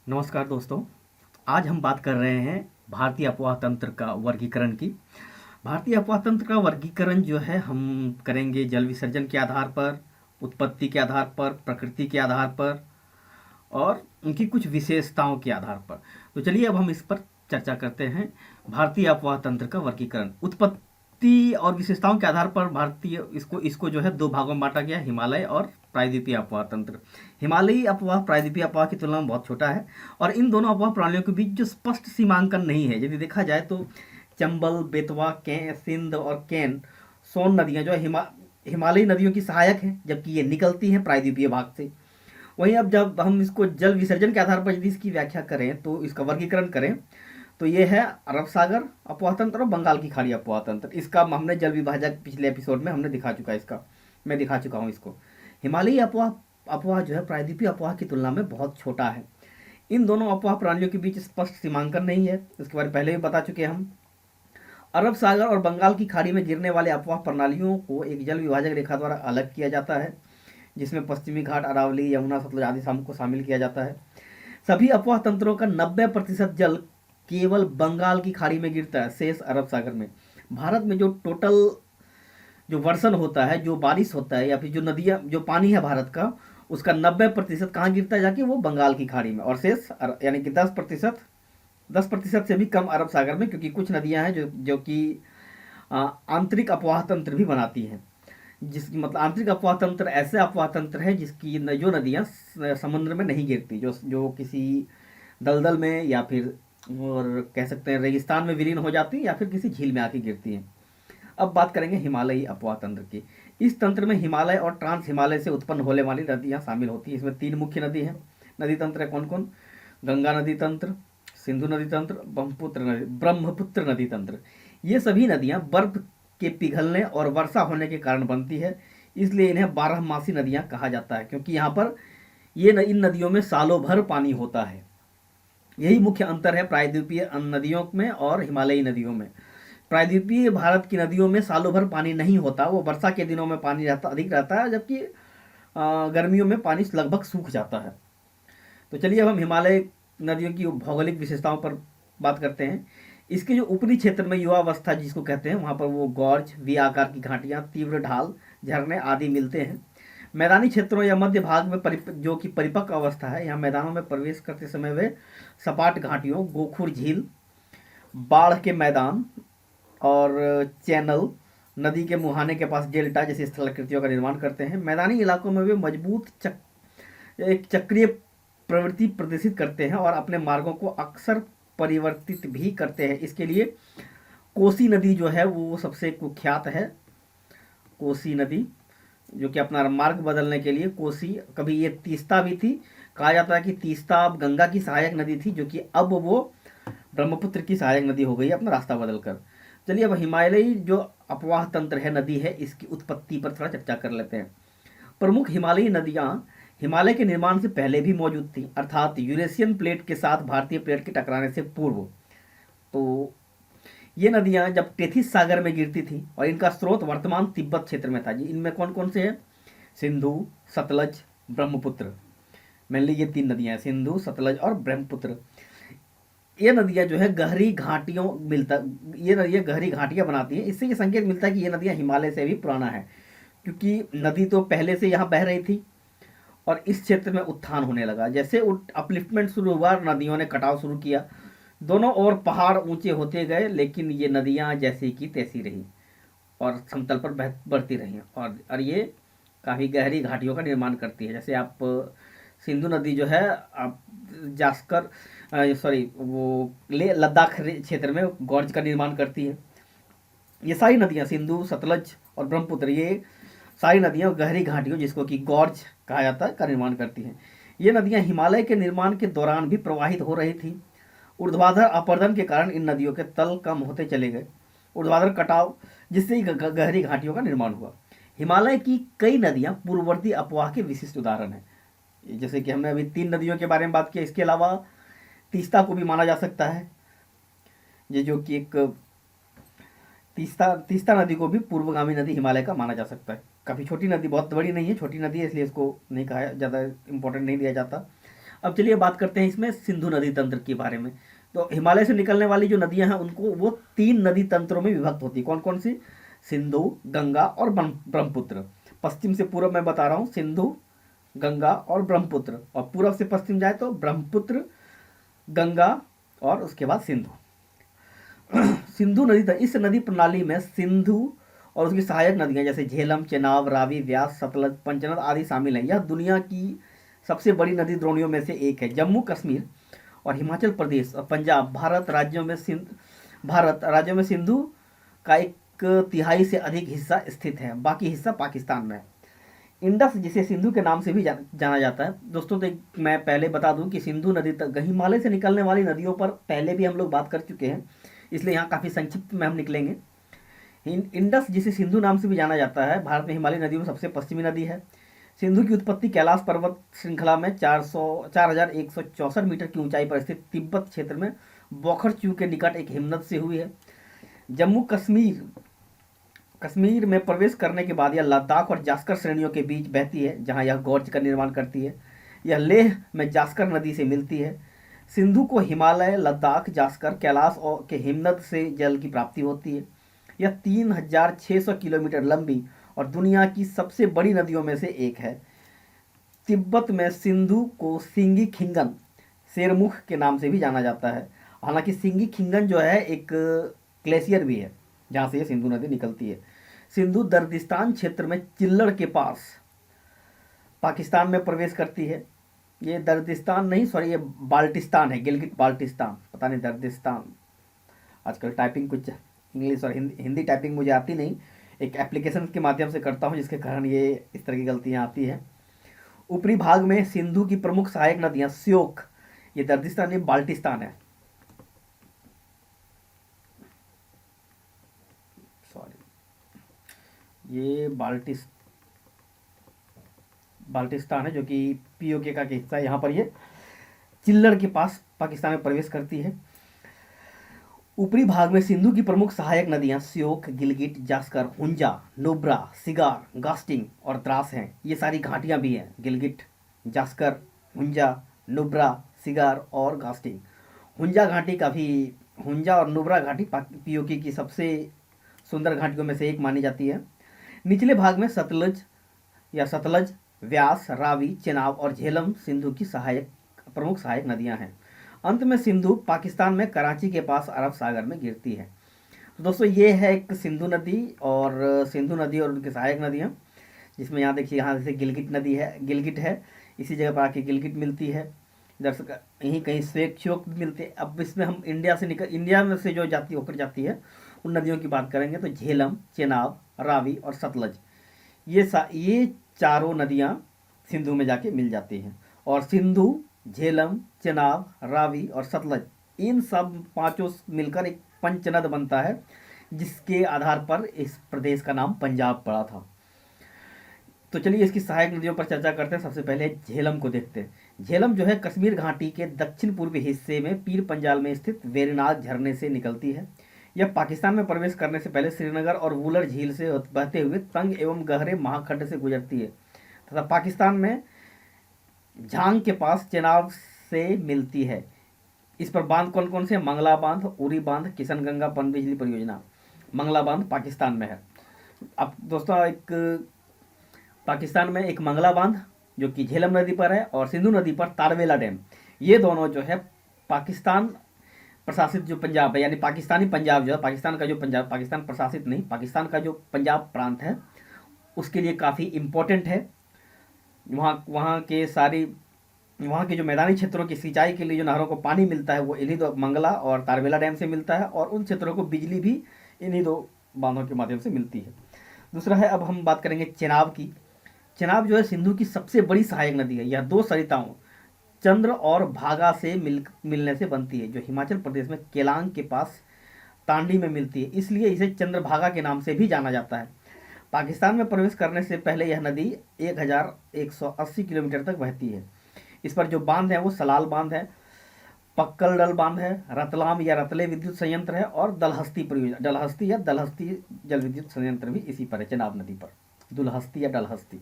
नमस्कार दोस्तों। आज हम बात कर रहे हैं भारतीय अफवाह तंत्र का वर्गीकरण की। भारतीय अफवाह तंत्र का वर्गीकरण जो है हम करेंगे जल विसर्जन के आधार पर, उत्पत्ति के आधार पर, प्रकृति के आधार पर और उनकी कुछ विशेषताओं के आधार पर। तो चलिए अब हम इस पर चर्चा करते हैं। भारतीय अफवाह तंत्र का वर्गीकरण उत्पत्ति और विशेषताओं के आधार पर भारतीय इसको इसको जो है दो भागों में बांटा गया, हिमालय और प्रायद्वीपीय अफवाह तंत्र। हिमालयी अफवाह प्रायद्वीपीय अफवाह की तुलना में बहुत छोटा है और इन दोनों अफवाह प्रणालियों के बीच जो स्पष्ट सीमांकन नहीं है। यदि देखा जाए तो चंबल, बेतवा, सिंध और केन, सोन नदियां जो है हिमालयी नदियों की सहायक हैं, जबकि ये निकलती हैं प्रायद्वीपीय भाग से। वहीं अब जब हम इसको जल विसर्जन के आधार पर यदि इसकी व्याख्या करें, तो इसका वर्गीकरण करें, तो ये है अरब सागर अफवाह तंत्र और बंगाल की खाड़ी अफवाह तंत्र। इसका हमने जल विभाजक पिछले एपिसोड में हमने दिखा चुका है, इसका मैं दिखा चुका हूँ इसको। हिमालयी अफवाह अफवाह जो है प्रायद्वीपीय अफवाह की तुलना में बहुत छोटा है। इन दोनों अफवाह प्रणालियों के बीच स्पष्ट सीमांकन नहीं है, इसके बारे में पहले भी बता चुके हैं हम। अरब सागर और बंगाल की खाड़ी में गिरने वाले अफवाह प्रणालियों को एक जल विभाजक रेखा द्वारा अलग किया जाता है, जिसमें पश्चिमी घाट, अरावली, यमुना, सतलज आदि शाम को शामिल किया जाता है। सभी अफवाह तंत्रों का 90% जल केवल बंगाल की खाड़ी में गिरता है, शेष अरब सागर में। भारत में जो टोटल जो वर्षण होता है, जो बारिश होता है या फिर जो नदियाँ, जो पानी है भारत का, उसका 90% कहाँ गिरता है जाके? वो बंगाल की खाड़ी में। और शेष यानी कि 10% से भी कम अरब सागर में, क्योंकि कुछ नदियाँ हैं जो कि आंतरिक अफवाह तंत्र भी बनाती हैं। जिसकी मतलब आंतरिक अफवाह तंत्र ऐसे अफवाह तंत्र है जिसकी जो नदियाँ समुद्र में नहीं गिरती, जो जो किसी दलदल में या फिर और कह सकते हैं रेगिस्तान में विलीन हो जाती है या फिर किसी झील में आके गिरती हैं। अब बात करेंगे हिमालयी अफवाह तंत्र की। इस तंत्र में हिमालय और ट्रांस हिमालय से उत्पन्न होने वाली नदियाँ शामिल होती हैं। इसमें 3 मुख्य नदी हैं, नदी तंत्र है। कौन कौन? गंगा नदी तंत्र, सिंधु नदी तंत्र, ब्रह्मपुत्र नदी तंत्र। ये सभी नदियाँ बर्फ के पिघलने और वर्षा होने के कारण बनती है, इसलिए इन्हें 12मासी नदियाँ कहा जाता है, क्योंकि यहाँ पर इन नदियों में सालों भर पानी होता है। यही मुख्य अंतर है प्रायद्वीपीय नदियों में और हिमालयी नदियों में। प्रायद्वीपीय भारत की नदियों में सालों भर पानी नहीं होता, वो वर्षा के दिनों में पानी अधिक रहता है, जबकि गर्मियों में पानी लगभग सूख जाता है। तो चलिए अब हम हिमालय नदियों की भौगोलिक विशेषताओं पर बात करते हैं। इसके जो ऊपरी क्षेत्र में युवावस्था जिसको कहते हैं, वहाँ पर वो गॉर्ज, वी आकार की घाटियाँ, तीव्र ढाल, झरने आदि मिलते हैं। मैदानी क्षेत्रों या मध्य भाग में जो कि परिपक्व अवस्था है, यहाँ मैदानों में प्रवेश करते समय वे सपाट घाटियों, गोखुर झील, बाढ़ के मैदान और चैनल, नदी के मुहाने के पास डेल्टा जैसी स्थलाकृतियों का निर्माण करते हैं। मैदानी इलाकों में वे मजबूत एक चक्रीय प्रवृत्ति प्रदर्शित करते हैं और अपने मार्गों को अक्सर परिवर्तित भी करते हैं। इसके लिए कोसी नदी जो है वो सबसे कुख्यात है। कोसी नदी जो कि अपना मार्ग बदलने के लिए, कोसी कभी ये तीस्ता भी थी, कहा जाता है कि तीस्ता अब गंगा की सहायक नदी थी, जो कि अब वो ब्रह्मपुत्र की सहायक नदी हो गई अपना रास्ता बदलकर। चलिए अब हिमालयी जो अफवाह तंत्र है, नदी है, इसकी उत्पत्ति पर थोड़ा चर्चा कर लेते हैं। प्रमुख हिमालयी नदियाँ हिमालय के निर्माण से पहले भी मौजूद थी, अर्थात यूरेशियन प्लेट के साथ भारतीय प्लेट के टकराने से पूर्व। तो ये नदियाँ जब टेथिस सागर में गिरती थी और इनका स्रोत वर्तमान तिब्बत क्षेत्र में था जी। इनमें कौन कौन से हैं? सिंधु, सतलज, ब्रह्मपुत्र। मेनली ये 3 नदियाँ हैं, सिंधु, सतलज और ब्रह्मपुत्र। ये नदियाँ जो है गहरी घाटियों ये नदियाँ गहरी घाटियाँ बनाती हैं। इससे ये संकेत मिलता है कि ये नदियाँ हिमालय से भी पुराना है, क्योंकि नदी तो पहले से यहाँ बह रही थी और इस क्षेत्र में उत्थान होने लगा। जैसे अपलिफ्टमेंट शुरू हुआ, नदियों ने कटाव शुरू किया, दोनों ओर पहाड़ ऊंचे होते गए, लेकिन ये नदियाँ जैसी की तैसी रही और समतल पर बढ़ती रही और ये काफ़ी गहरी घाटियों का निर्माण करती है। जैसे आप सिंधु नदी जो है, आप जास्कर सॉरी वो ले लद्दाख क्षेत्र में गॉर्ज का निर्माण करती है। ये सारी नदियाँ सिंधु, सतलज और ब्रह्मपुत्र, ये सारी नदियाँ गहरी घाटियों जिसको कि गॉर्ज कहा जाता है का निर्माण करती हैं। ये नदियाँ हिमालय के निर्माण के दौरान भी प्रवाहित हो रही थी। ऊर्ध्वाधर अपर्दन के कारण इन नदियों के तल कम होते चले गए, ऊर्ध्वाधर कटाव, जिससे गहरी घाटियों का निर्माण हुआ। हिमालय की कई नदियाँ पूर्ववर्ती अफवाह के विशिष्ट उदाहरण हैं। जैसे कि हमने अभी 3 नदियों के बारे में बात की, इसके अलावा तीस्ता को भी माना जा सकता है। ये जो कि एक तीस्ता नदी को भी पूर्वगामी नदी हिमालय का माना जा सकता है। काफ़ी छोटी नदी, बहुत बड़ी नहीं है, छोटी नदी है, इसलिए इसको नहीं कहा, ज़्यादा इंपॉर्टेंट नहीं दिया जाता। अब चलिए बात करते हैं इसमें सिंधु नदी तंत्र के बारे में। तो हिमालय से निकलने वाली जो नदियां हैं उनको वो 3 नदी तंत्रों में विभक्त होती है। कौन कौन सी? सिंधु, गंगा और ब्रह्मपुत्र। पश्चिम से पूर्व मैं बता रहा हूँ, सिंधु, गंगा और ब्रह्मपुत्र, और पूर्व से पश्चिम जाए तो ब्रह्मपुत्र, गंगा और उसके बाद सिंधु। सिंधु नदी, इस नदी प्रणाली में सिंधु और उसकी सहायक नदियां जैसे झेलम, चेनाब, रावी, व्यास, सतलज, पंचनद आदि शामिल हैं। यह दुनिया की सबसे बड़ी नदी द्रोणियों में से एक है। जम्मू कश्मीर और हिमाचल प्रदेश और पंजाब भारत राज्यों में सिंधु का 1/3 से अधिक हिस्सा स्थित है, बाकी हिस्सा पाकिस्तान में है। इंडस, जिसे सिंधु के नाम से भी जाना जाता है दोस्तों, तो मैं पहले बता दूं कि सिंधु नदी तक हिमालय से निकलने वाली नदियों पर पहले भी हम लोग बात कर चुके हैं, इसलिए यहाँ काफ़ी संक्षिप्त में हम निकलेंगे। इंडस, जिसे सिंधु नाम से भी जाना जाता है, भारत में हिमालय नदियों में सबसे पश्चिमी नदी है। सिंधु की उत्पत्ति कैलाश पर्वत श्रृंखला में 4164 मीटर की ऊंचाई पर स्थित तिब्बत क्षेत्र में बोखरचू के निकट एक हिमनद से हुई है। जम्मू कश्मीर में प्रवेश करने के बाद यह लद्दाख और जास्कर श्रेणियों के बीच बहती है, जहां यह गॉर्ज का निर्माण करती है। यह लेह में जास्कर नदी से मिलती है। सिंधु को हिमालय, लद्दाख, जास्कर, कैलाश और के हिमनद से जल की प्राप्ति होती है। यह 3600 किलोमीटर लंबी और दुनिया की सबसे बड़ी नदियों में से एक है। तिब्बत में सिंधु को सिंगी खिंगन, शेरमुख के नाम से भी जाना जाता है। हालांकि सिंगी खिंगन जो है एक ग्लेशियर भी है जहाँ से ये सिंधु नदी निकलती है। सिंधु दर्दिस्तान क्षेत्र में चिल्लड़ के पास पाकिस्तान में प्रवेश करती है। ये दर्दिस्तान नहीं, सॉरी, ये बाल्टिस्तान है, गिलगिट बाल्टिस्तान, पता नहीं दर्दिस्तान। आजकल टाइपिंग कुछ इंग्लिश और हिंदी टाइपिंग मुझे आती नहीं, एक एप्लीकेशन के माध्यम से करता हूँ, जिसके कारण ये इस तरह की गलतियाँ आती हैं। ऊपरी भाग में सिंधु की प्रमुख सहायक नदियाँ श्योक, ये दर्दिस्तान नहीं बाल्टिस्तान है, सॉरी, ये बाल्टिस्तान है जो कि पीओके का हिस्सा है। यहाँ पर ये चिल्लड़ के पास पाकिस्तान में प्रवेश करती है। ऊपरी भाग में सिंधु की प्रमुख सहायक नदियां श्योक, गिलगिट, जास्कर, हुंजा, नुब्रा, सिगार, गास्टिंग और द्रास हैं। ये सारी घाटियां भी हैं, गिलगिट, जास्कर, हुंजा, नुब्रा, सिगार और गास्टिंग। हुंजा और नुब्रा घाटी पीओके की सबसे सुंदर घाटियों में से एक मानी जाती है। निचले भाग में सतलज, व्यास, रावी, चेनाब और झेलम सिंधु की प्रमुख सहायक नदियां हैं। अंत में सिंधु पाकिस्तान में कराची के पास अरब सागर में गिरती है। तो दोस्तों ये है एक सिंधु नदी और उनकी सहायक नदियाँ, जिसमें यहाँ देखिए, यहाँ जैसे गिलगिट है, इसी जगह पर आके गिलगिट मिलती है। दर्शक यहीं कहीं श्योक मिलते हैं। अब इसमें हम इंडिया में से जो होकर जाती है उन नदियों की बात करेंगे तो झेलम, चेनाब, रावी और सतलज, ये चारों नदियाँ सिंधु में जाके मिल जाती हैं। और सिंधु, झेलम, चेनाब, रावी और सतलज, इन सब पांचों मिलकर एक पंचनद बनता है, जिसके आधार पर इस प्रदेश का नाम पंजाब पड़ा था। तो चलिए इसकी सहायक नदियों पर चर्चा करते हैं। सबसे पहले झेलम को देखते हैं। झेलम जो है कश्मीर घाटी के दक्षिण पूर्वी हिस्से में पीर पंजाल में स्थित वेरीनाग झरने से निकलती है। यह पाकिस्तान में प्रवेश करने से पहले श्रीनगर और वुलर झील से बहते हुए तंग एवं गहरे महाखंड से गुजरती है तथा पाकिस्तान में झांग के पास चेनाब से मिलती है। इस पर बांध कौन कौन से? मंगला बांध, उरी बांध, किशन गंगा पनबिजली परियोजना। मंगला बांध पाकिस्तान में है। अब दोस्तों पाकिस्तान में एक मंगला बांध जो कि झेलम नदी पर है, और सिंधु नदी पर तारवेला डैम, ये दोनों जो है पाकिस्तान प्रशासित जो पंजाब है, यानी पाकिस्तानी पंजाब जो है, पाकिस्तान का जो पंजाब, पाकिस्तान प्रशासित नहीं, पाकिस्तान का जो पंजाब प्रांत है उसके लिए काफ़ी इम्पोर्टेंट है। वहाँ के जो मैदानी क्षेत्रों की सिंचाई के लिए जो नहरों को पानी मिलता है वो इन्हीं दो मंगला और तारवेला डैम से मिलता है, और उन क्षेत्रों को बिजली भी इन्हीं दो बांधों के माध्यम से मिलती है। दूसरा है, अब हम बात करेंगे चेनाब की। चेनाब जो है सिंधु की सबसे बड़ी सहायक नदी है। यह दो सरिताओं चंद्र और भागा से मिलने से बनती है, जो हिमाचल प्रदेश में केलांग के पास तांडी में मिलती है, इसलिए इसे चंद्रभागा के नाम से भी जाना जाता है। पाकिस्तान में प्रवेश करने से पहले यह नदी 1180 किलोमीटर तक बहती है। इस पर जो बांध है वो सलाल बांध है, पक्कलडल बांध है, रतलाम या रतले विद्युत संयंत्र है, और दलहस्ती जल विद्युत संयंत्र भी इसी पर है, चेनाब नदी पर, दुलहस्ती या डलहस्ती।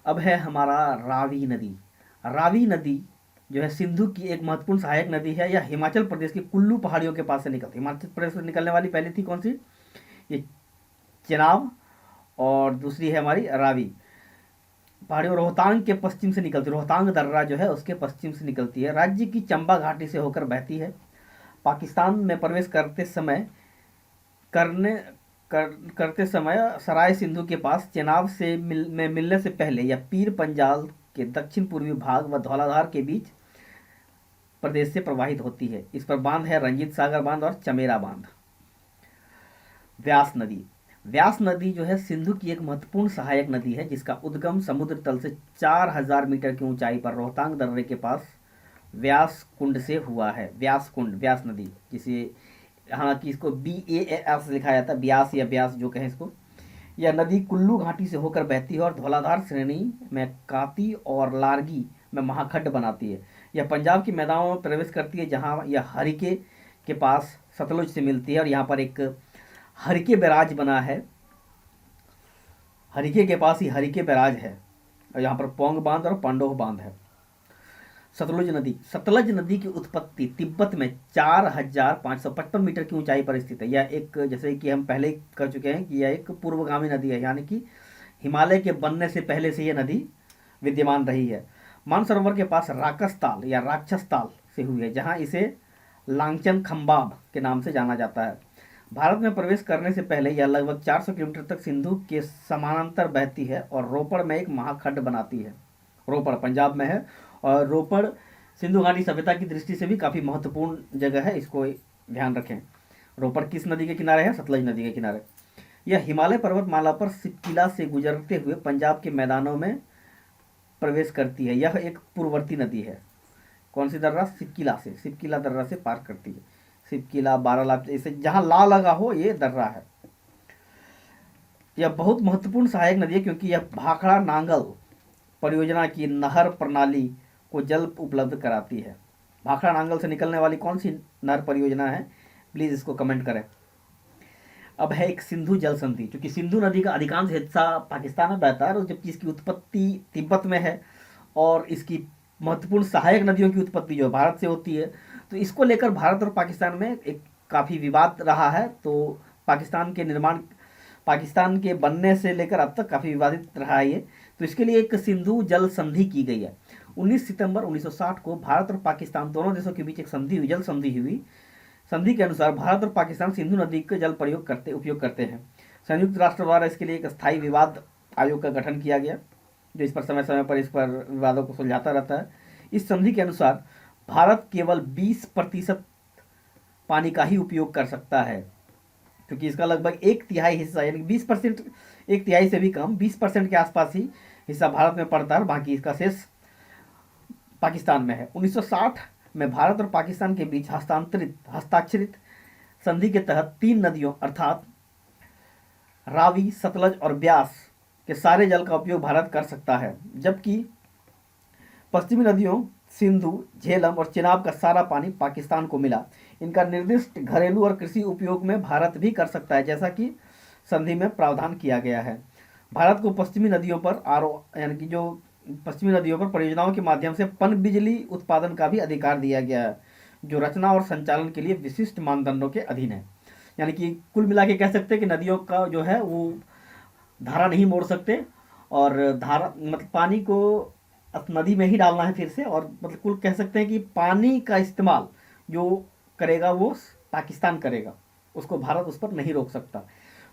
अब है हमारा रावी नदी। रावी नदी जो है सिंधु की एक महत्वपूर्ण सहायक नदी है। यह हिमाचल प्रदेश की कुल्लू पहाड़ियों के पास से निकलती है। हिमाचल प्रदेश से निकलने वाली पहली थी कौन सी? ये चेनाब, और दूसरी है हमारी रावी। पहाड़ियों रोहतांग के पश्चिम से निकलती है, रोहतांग दर्रा जो है उसके पश्चिम से निकलती है। राज्य की चंबा घाटी से होकर बहती है। पाकिस्तान में प्रवेश करते समय करने कर, करते समय सराय सिंधु के पास चेनाब से मिलने से पहले यह पीर पंजाल के दक्षिण पूर्वी भाग व धौलाधार के बीच प्रदेश से प्रवाहित होती है। इस पर बांध है रंजीत सागर बांध और चमेरा बांध। व्यास नदी, व्यास नदी जो है सिंधु की एक महत्वपूर्ण सहायक नदी है, जिसका उद्गम समुद्र तल से 4000 मीटर की ऊंचाई पर रोहतांग दर्रे के पास व्यास कुंड से हुआ है। व्यास कुंड, व्यास नदी, जिसे हालांकि इसको BAS लिखा जाता है, ब्यास या ब्यास जो कहें इसको। यह नदी कुल्लू घाटी से होकर बहती है और धौलाधार श्रेणी में काती और लारगी में महाखड्ड बनाती है। यह पंजाब के मैदानों में प्रवेश करती है, जहां यह हरिके के पास सतलुज से मिलती है, और यहाँ पर एक हरिके बैराज बना है। हरिके के पास ही हरिके बैराज है, और यहाँ पर पोंग बांध और पांडोह बांध है। सतलुज नदी, सतलज नदी की उत्पत्ति तिब्बत में 4555 मीटर की ऊंचाई पर स्थित है। यह एक, जैसे कि हम पहले कर चुके हैं कि यह एक पूर्वगामी नदी है, यानी कि हिमालय के बनने से पहले से यह नदी विद्यमान रही है। मानसरोवर के पास राकस ताल या राक्षस ताल से हुई है, जहां इसे लांगचन खम्बाब के नाम से जाना जाता है। भारत में प्रवेश करने से पहले यह लगभग 400 किलोमीटर तक सिंधु के समानांतर बहती है और रोपड़ में एक महाखड्ड बनाती है। रोपड़ पंजाब में है, और रोपड़ सिंधु घाटी सभ्यता की दृष्टि से भी काफ़ी महत्वपूर्ण जगह है, इसको ध्यान रखें। रोपड़ किस नदी के किनारे है? सतलज नदी के किनारे। यह हिमालय पर्वतमाला पर सिपकिला से गुजरते हुए पंजाब के मैदानों में प्रवेश करती है। यह एक पूर्ववर्ती नदी है। कौन सी दर्रा? सिपकिला से, सिपकिला दर्रा से पार करती है। सिपकिला, बारालाप, इसे जहां ला लगा हो ये दर्रा है। यह बहुत महत्वपूर्ण सहायक नदी है, क्योंकि यह भाखड़ा नांगल परियोजना की नहर प्रणाली को जल उपलब्ध कराती है। भाखड़ा नांगल से निकलने वाली कौन सी नहर परियोजना है? प्लीज़ इसको कमेंट करें। अब है एक सिंधु जल संधि, क्योंकि सिंधु नदी का अधिकांश हिस्सा पाकिस्तान में बहता है, और जबकि इसकी उत्पत्ति तिब्बत में है, और इसकी महत्वपूर्ण सहायक नदियों की उत्पत्ति जो भारत से होती है। तो इसको लेकर भारत और पाकिस्तान में एक काफ़ी विवाद रहा है। तो पाकिस्तान के बनने से लेकर अब तक काफ़ी विवादित रहा है ये। तो इसके लिए एक सिंधु जल संधि की गई है। 19 सितंबर 1960 को भारत और पाकिस्तान दोनों देशों के बीच एक संधि हुई, जल संधि हुई। संधि के अनुसार भारत और पाकिस्तान सिंधु नदी के जल उपयोग करते हैं। संयुक्त राष्ट्र द्वारा इसके लिए एक स्थायी विवाद आयोग का गठन किया गया, जो इस पर समय समय पर विवादों को सुलझाता रहता है। इस संधि के अनुसार भारत केवल 20% पानी का ही उपयोग कर सकता है, क्योंकि इसका लगभग 1/3 हिस्सा, यानी 20%, 1/3 से भी कम, 20% के आसपास ही हिस्सा भारत में पड़ता है, बाकी इसका शेष पाकिस्तान में है। 1960 में भारत और पाकिस्तान के बीच हस्ताक्षरित संधि के तहत 3 नदियों अर्थात रावी, सतलज और ब्यास के सारे जल का उपयोग भारत कर सकता है, जबकि पश्चिमी नदियों सिंधु, झेलम और चेनाब का सारा पानी पाकिस्तान को मिला। इनका निर्दिष्ट घरेलू और कृषि उपयोग में भारत भी कर सकता है, जैसा कि संधि में प्रावधान किया गया है। भारत को पश्चिमी नदियों पर यानी कि जो पश्चिमी नदियों पर परियोजनाओं के माध्यम से पनबिजली उत्पादन का भी अधिकार दिया गया है, जो रचना और संचालन के लिए विशिष्ट मानदंडों के अधीन है। यानी कि कुल मिला के कह सकते हैं कि नदियों का जो है वो धारा नहीं मोड़ सकते, और धारा मतलब पानी को नदी में ही डालना है फिर से, और मतलब कुल कह सकते हैं कि पानी का इस्तेमाल जो करेगा वो पाकिस्तान करेगा, उसको भारत उस पर नहीं रोक सकता।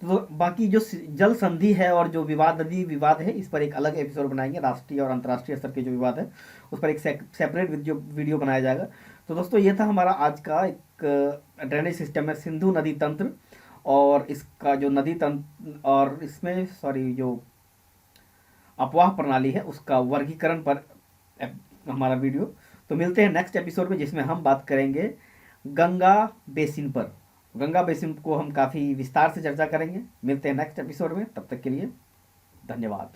तो बाकी जो जल संधि है और जो नदी विवाद है, इस पर एक अलग एपिसोड बनाएंगे। राष्ट्रीय और अंतर्राष्ट्रीय स्तर के जो विवाद है उस पर एक सेपरेट वीडियो बनाया जाएगा। तो दोस्तों ये था हमारा आज का एक ड्रेनेज सिस्टम है सिंधु नदी तंत्र, और इसका जो नदी तंत्र और इसमें जो अपवाह प्रणाली है उसका वर्गीकरण पर हमारा वीडियो। तो मिलते हैं नेक्स्ट एपिसोड में, जिसमें हम बात करेंगे गंगा बेसिन पर। गंगा बेसिन को हम काफ़ी विस्तार से चर्चा करेंगे। मिलते हैं नेक्स्ट एपिसोड में, तब तक के लिए धन्यवाद।